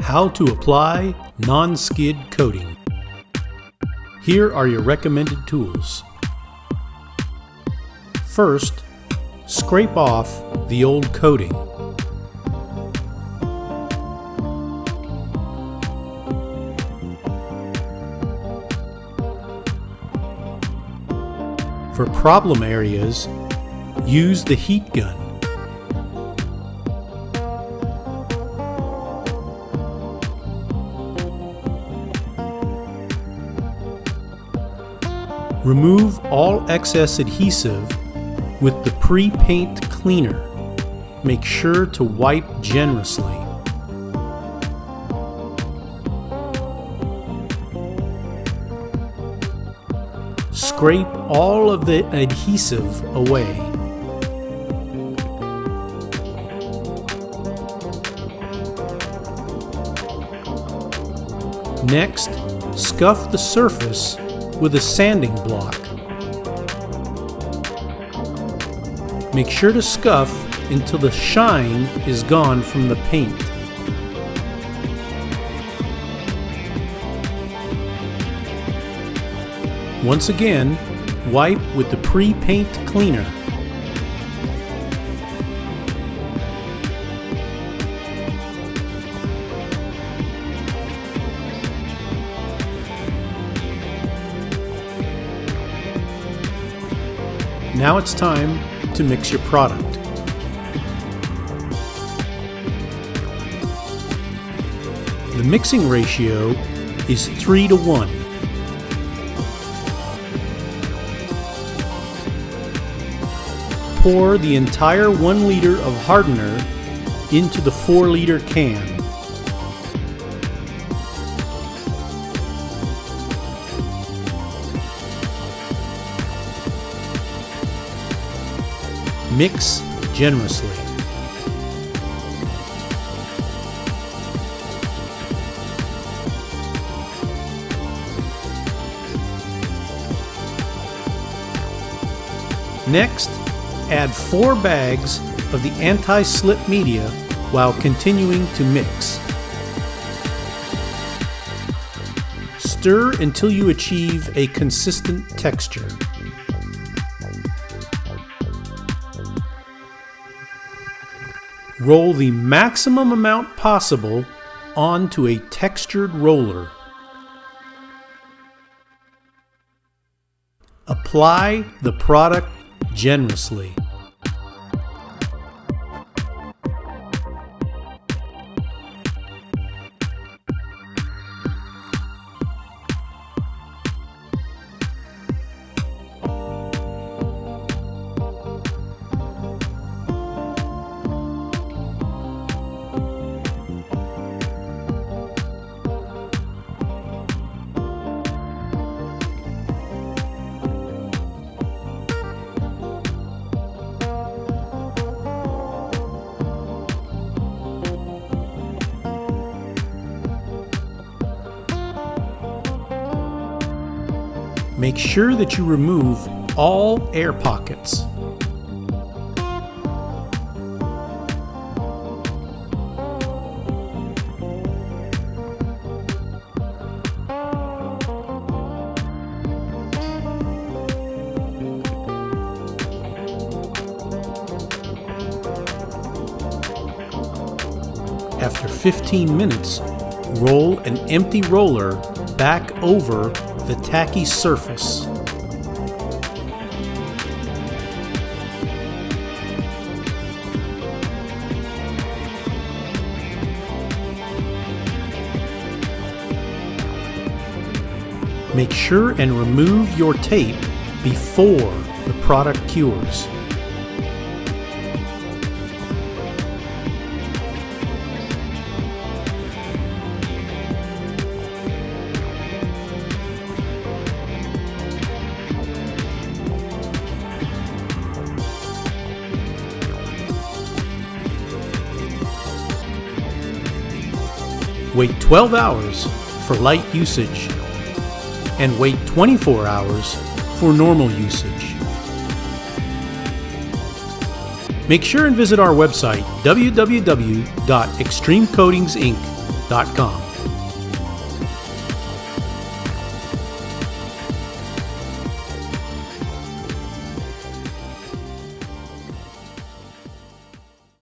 How to apply non-skid coating. Here are your recommended tools. First, scrape off the old coating. For problem areas, use the heat gun. Remove all excess adhesive with the pre-paint cleaner. Make sure to wipe generously. Scrape all of the adhesive away. Next, scuff the surface with a sanding block. Make sure to scuff until the shine is gone from the paint. Once again, wipe with the pre-paint cleaner. Now it's time to mix your product. The mixing ratio is 3:1. Pour the entire 1 liter of hardener into the 4-liter can. Mix generously. Next, add 4 bags of the anti-slip media while continuing to mix. Stir until you achieve a consistent texture. Roll the maximum amount possible onto a textured roller. Apply the product generously. Make sure that you remove all air pockets. After 15 minutes, roll an empty roller back over the tacky surface. Make sure and remove your tape before the product cures. Wait 12 hours for light usage and wait 24 hours for normal usage. Make sure and visit our website www.extremecoatingsinc.com nonskid.com.